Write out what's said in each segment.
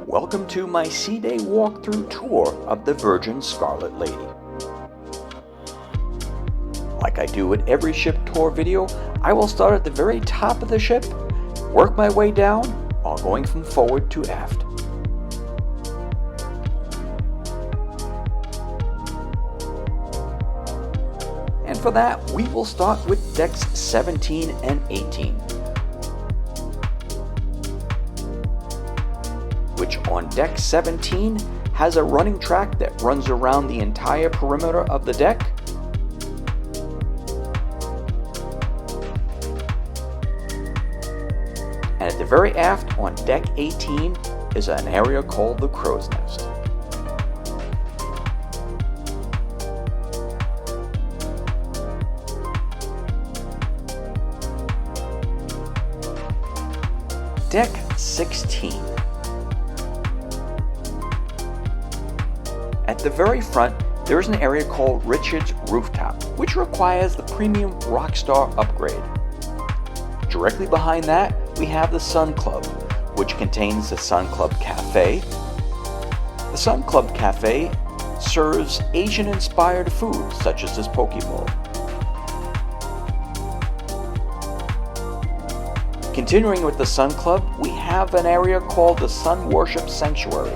Welcome to my Sea Day walkthrough tour of the Virgin Scarlet Lady. Like I do with every ship tour video, I will start at the very top of the ship, work my way down while going from forward to aft. And for that, we will start with decks 17 and 18. Which on deck 17 has a running track that runs around the entire perimeter of the deck. And at the very aft on deck 18 is an area called the Crow's Nest. Deck 16. At the very front, there is an area called Richard's Rooftop, which requires the premium Rockstar upgrade. Directly behind that, we have the Sun Club, which contains the Sun Club Cafe. The Sun Club Cafe serves Asian-inspired food, such as this poke bowl. Continuing with the Sun Club, we have an area called the Sun Worship Sanctuary.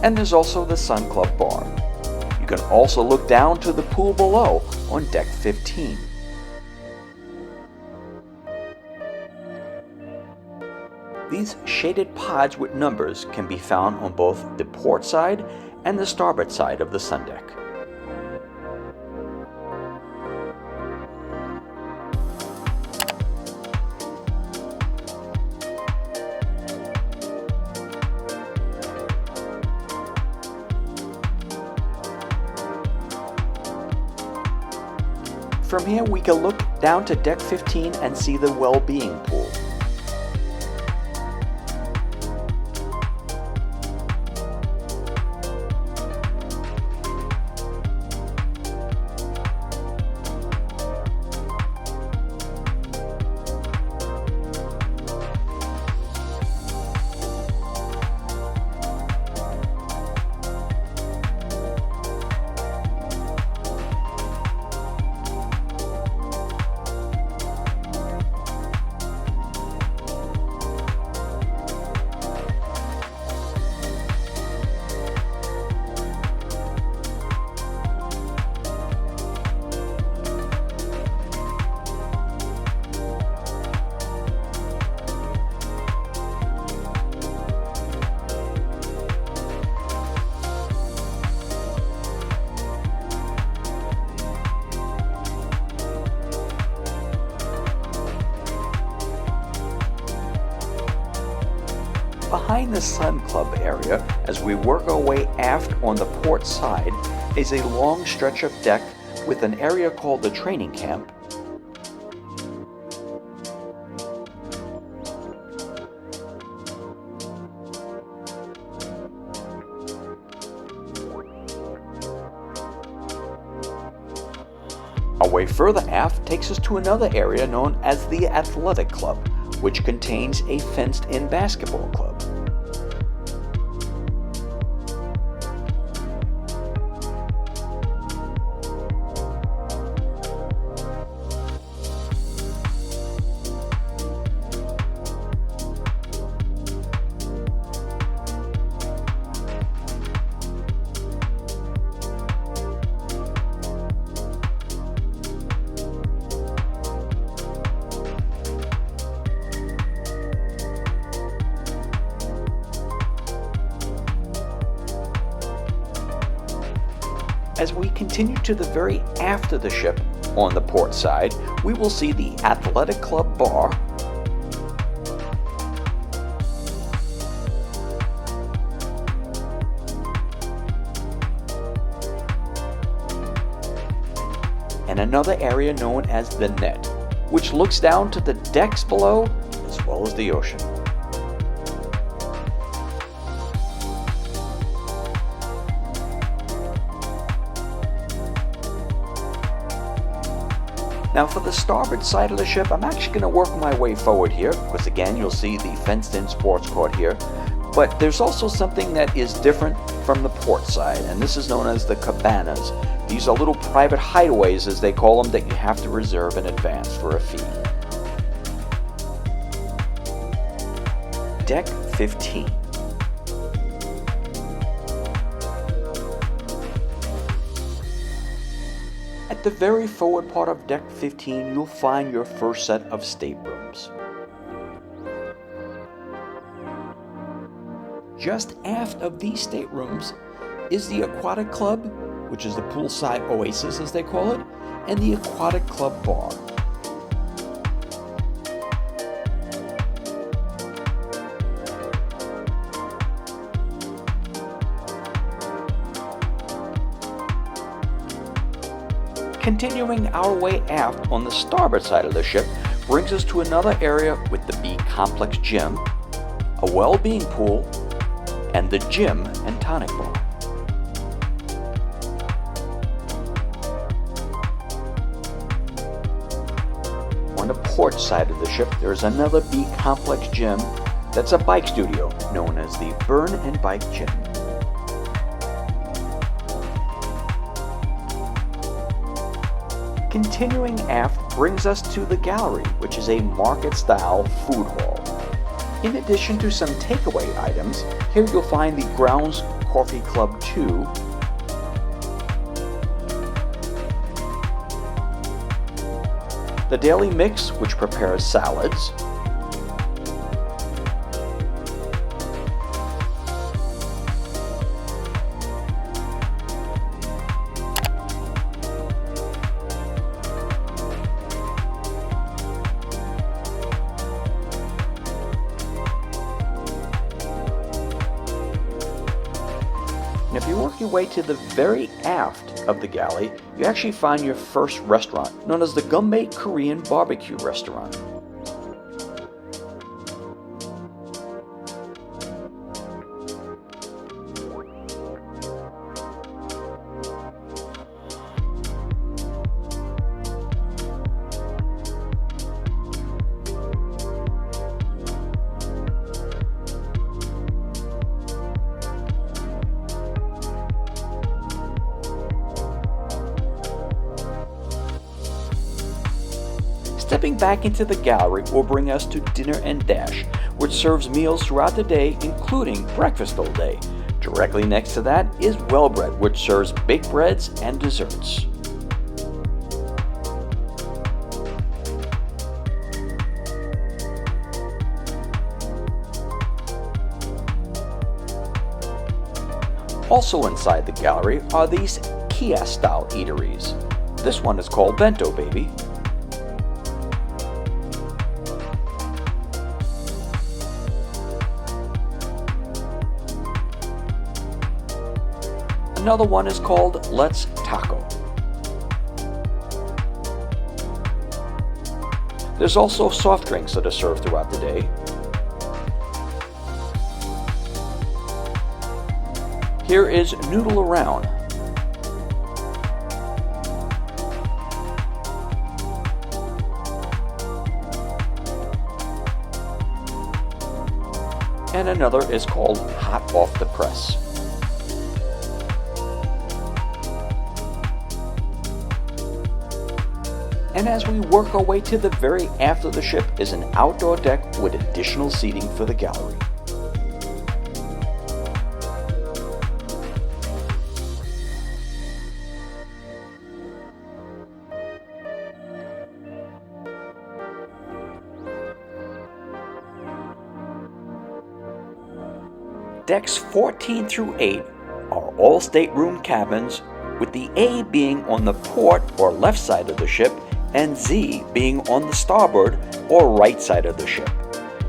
And there's also the Sun Club Bar. You can also look down to the pool below on deck 15. These shaded pods with numbers can be found on both the port side and the starboard side of the sun deck. From here we can look down to deck 15 and see the well-being pool. Behind the Sun Club area, as we work our way aft on the port side, is a long stretch of deck with an area called the training camp. Our way further aft takes us to another area known as the Athletic Club, which contains a fenced-in basketball club. As we continue to the very aft of the ship, on the port side, we will see the Athletic Club Bar, and another area known as the Net, which looks down to the decks below as well as the ocean. Now for the starboard side of the ship, I'm actually going to work my way forward here, because again, you'll see the fenced-in sports court here. But there's also something that is different from the port side, and this is known as the cabanas. These are little private hideaways, as they call them, that you have to reserve in advance for a fee. Deck 15. At the very forward part of Deck 15, you'll find your first set of staterooms. Just aft of these staterooms is the Aquatic Club, which is the poolside oasis as they call it, and the Aquatic Club bar. Continuing our way aft on the starboard side of the ship brings us to another area with the B Complex gym, a well-being pool, and the gym and tonic bar. On the port side of the ship, there is another B Complex gym that's a bike studio known as the Burn and Bike Gym. Continuing aft brings us to the gallery, which is a market-style food hall. In addition to some takeaway items, here you'll find the Grounds Coffee Club 2, the Daily Mix, which prepares salads, and if you work your way to the very aft of the galley, you actually find your first restaurant, known as the Gourmet Korean Barbecue Restaurant. Stepping back into the gallery will bring us to Dinner and Dash, which serves meals throughout the day, including breakfast all day. Directly next to that is Well Bread, which serves baked breads and desserts. Also inside the gallery are these kiosk-style eateries. This one is called Bento Baby. Another one is called Let's Taco. There's also soft drinks that are served throughout the day. Here is Noodle Around. And another is called Hot Off the Press. And as we work our way to the very aft of the ship is an outdoor deck with additional seating for the gallery. Decks 14 through 8 are all stateroom cabins, with the A being on the port or left side of the ship and Z being on the starboard or right side of the ship.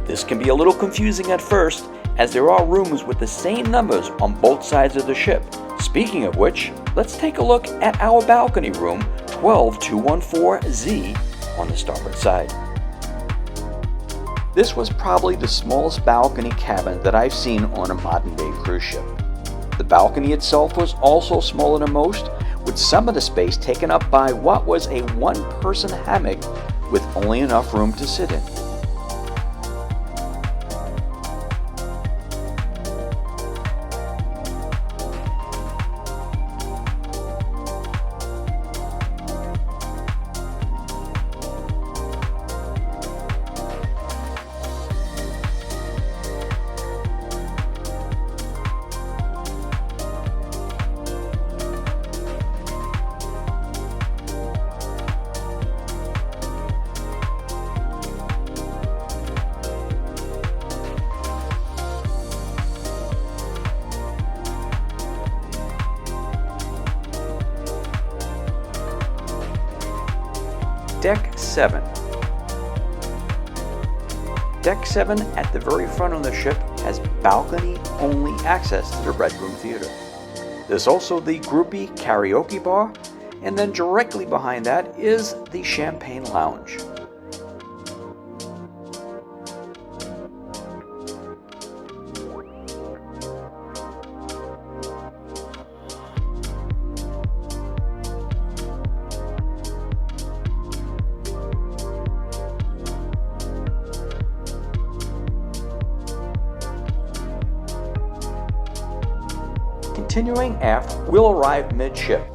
This can be a little confusing at first, as there are rooms with the same numbers on both sides of the ship. Speaking of which, let's take a look at our balcony room 12214Z on the starboard side. This was probably the smallest balcony cabin that I've seen on a modern day cruise ship. The balcony itself was also smaller than most, with some of the space taken up by what was a one-person hammock with only enough room to sit in. Deck 7. Deck 7 at the very front of the ship has balcony-only access to the Red Room Theater. There's also the groupie karaoke bar, and then directly behind that is the Champagne Lounge. Continuing aft, we'll arrive midship.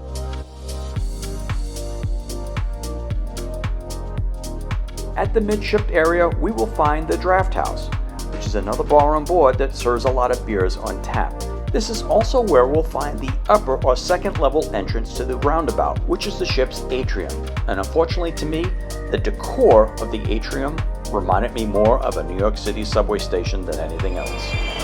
At the midship area, we will find the Draft House, which is another bar on board that serves a lot of beers on tap. This is also where we'll find the upper or second level entrance to the roundabout, which is the ship's atrium. And unfortunately to me, the decor of the atrium reminded me more of a New York City subway station than anything else.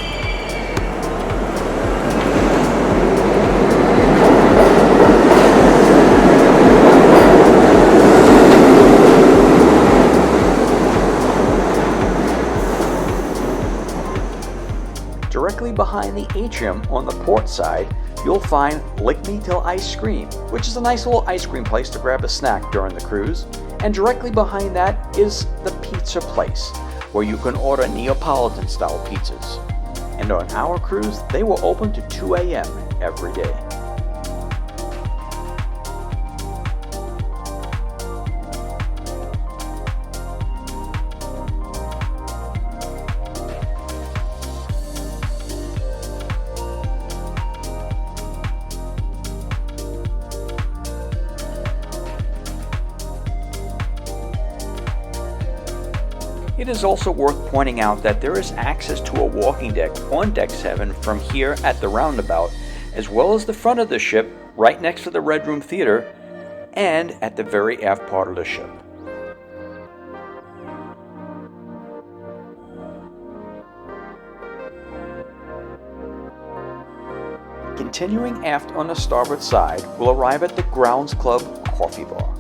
Directly behind the atrium on the port side, you'll find Lick Me Till Ice Cream, which is a nice little ice cream place to grab a snack during the cruise. And directly behind that is the pizza place, where you can order Neapolitan style pizzas. And on our cruise, they were open to 2 a.m. every day. It is also worth pointing out that there is access to a walking deck on Deck 7 from here at the roundabout, as well as the front of the ship right next to the Red Room Theater and at the very aft part of the ship. Continuing aft on the starboard side, we'll arrive at the Grounds Club Coffee Bar.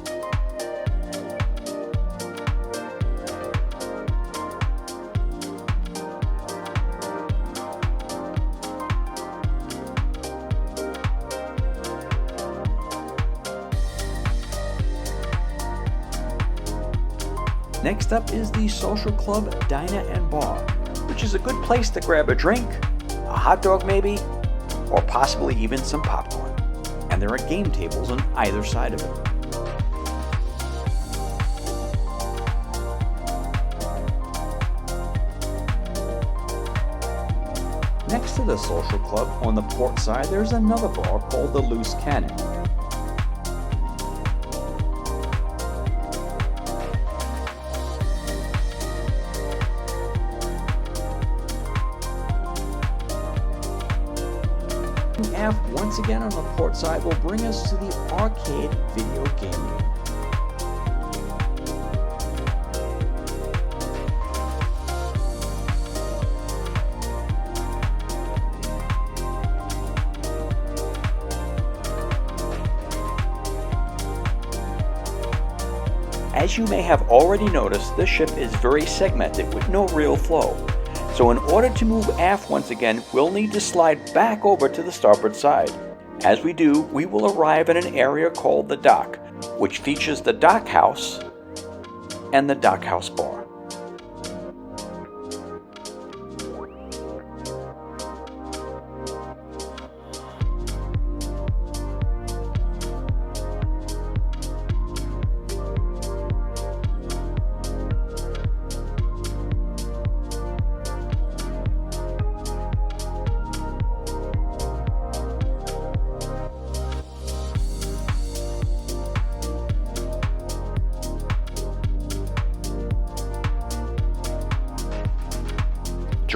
Next up is the Social Club Diner and Bar, which is a good place to grab a drink, a hot dog maybe, or possibly even some popcorn. And there are game tables on either side of it. Next to the Social Club on the port side, there's another bar called the Loose Cannon. Aft once again on the port side will bring us to the arcade video game room. As you may have already noticed, this ship is very segmented with no real flow. So in order to move aft once again, we'll need to slide back over to the starboard side. As we do, we will arrive at an area called the dock, which features the dock house and the dock house bar.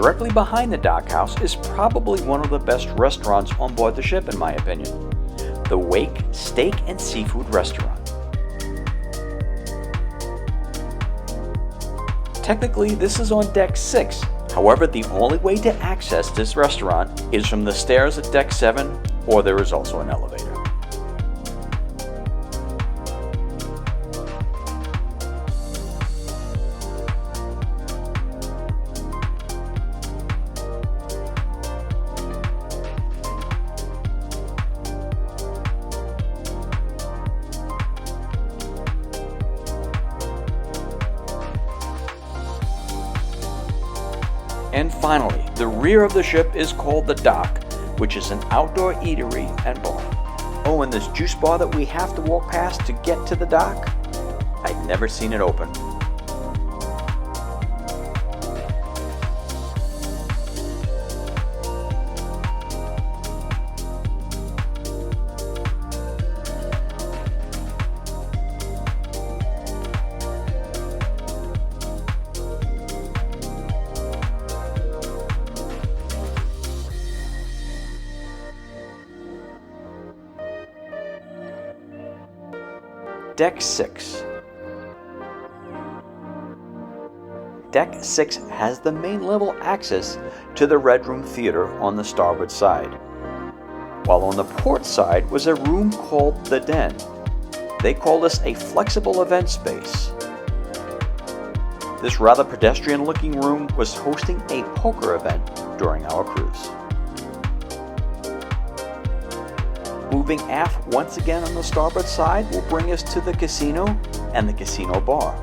Directly behind the dockhouse is probably one of the best restaurants on board the ship in my opinion, the Wake Steak and Seafood Restaurant. Technically, this is on Deck 6. However, the only way to access this restaurant is from the stairs at Deck 7, or there is also an elevator. And finally, the rear of the ship is called the dock, which is an outdoor eatery and bar. Oh, and this juice bar that we have to walk past to get to the dock, I'd never seen it open. Deck 6. Deck 6 has the main level access to the Red Room Theater on the starboard side, while on the port side was a room called the Den. They call this a flexible event space. This rather pedestrian-looking room was hosting a poker event during our cruise. Moving aft once again on the starboard side will bring us to the casino and the casino bar.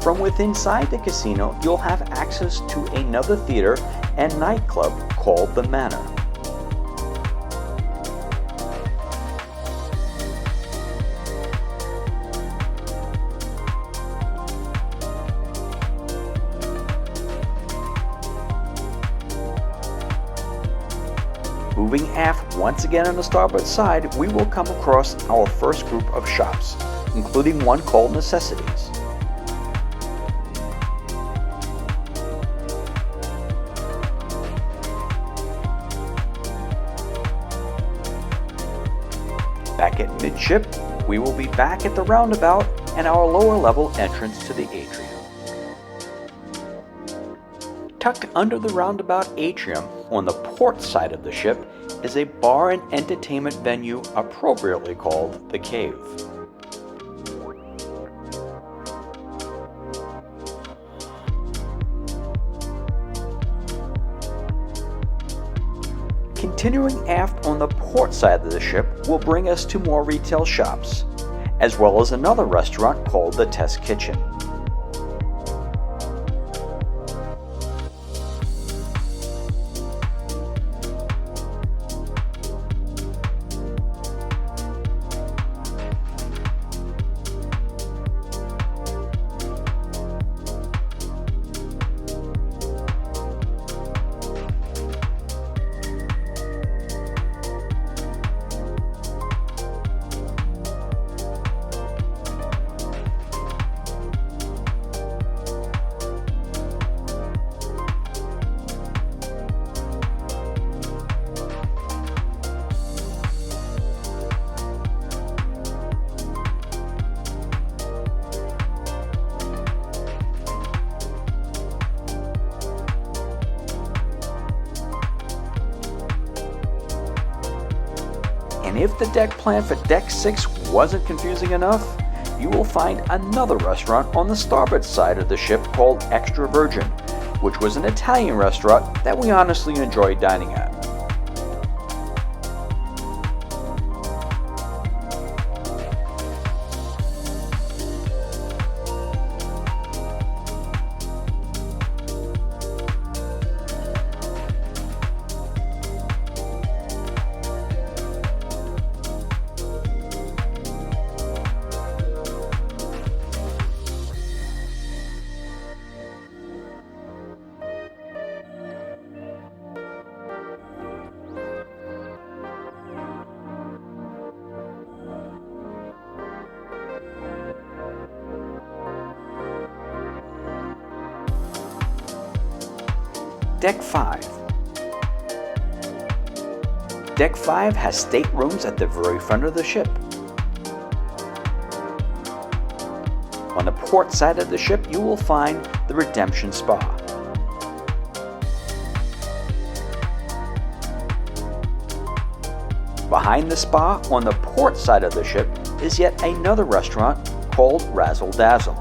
From within inside the casino, you'll have access to another theater and nightclub called the Manor. Moving aft once again on the starboard side, we will come across our first group of shops, including one called Necessities. Back at midship, we will be back at the roundabout and our lower level entrance to the atrium. Tucked under the roundabout atrium on the port side of the ship is a bar and entertainment venue appropriately called the Cave. Continuing aft on the port side of the ship will bring us to more retail shops, as well as another restaurant called the Test Kitchen. And if the deck plan for Deck 6 wasn't confusing enough, you will find another restaurant on the starboard side of the ship called Extra Virgin, which was an Italian restaurant that we honestly enjoyed dining at. Deck 5. Deck 5 has staterooms at the very front of the ship. On the port side of the ship, you will find the Redemption Spa. Behind the spa, on the port side of the ship, is yet another restaurant called Razzle Dazzle.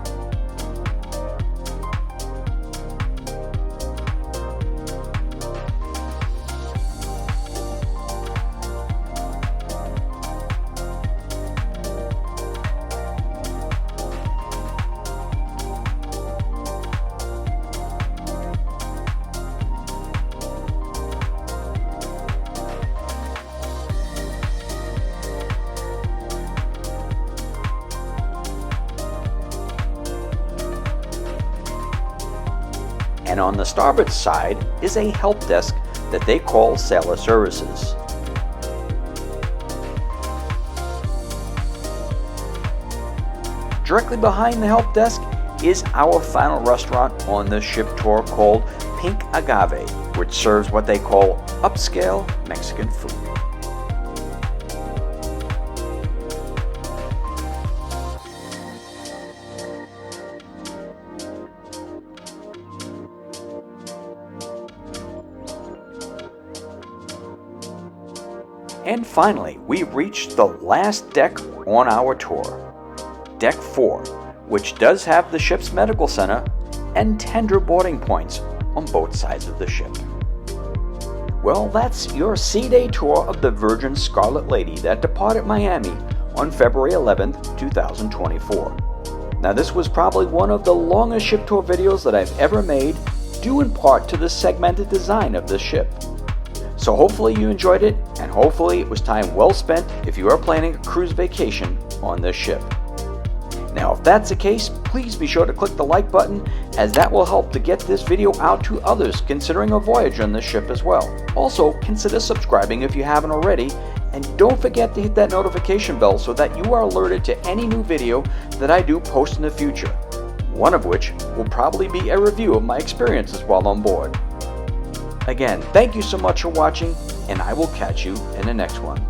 And on the starboard side is a help desk that they call Sailor Services. Directly behind the help desk is our final restaurant on the ship tour called Pink Agave, which serves what they call upscale Mexican food. And finally, we reached the last deck on our tour, Deck 4, which does have the ship's medical center and tender boarding points on both sides of the ship. Well, that's your sea day tour of the Virgin Scarlet Lady that departed Miami on February 11th, 2024. Now, this was probably one of the longest ship tour videos that I've ever made, due in part to the segmented design of this ship. So hopefully you enjoyed it, and hopefully it was time well spent if you are planning a cruise vacation on this ship. Now, if that's the case, please be sure to click the like button, as that will help to get this video out to others considering a voyage on this ship as well. Also, consider subscribing if you haven't already, and don't forget to hit that notification bell so that you are alerted to any new video that I do post in the future, one of which will probably be a review of my experiences while on board. Again, thank you so much for watching, and I will catch you in the next one.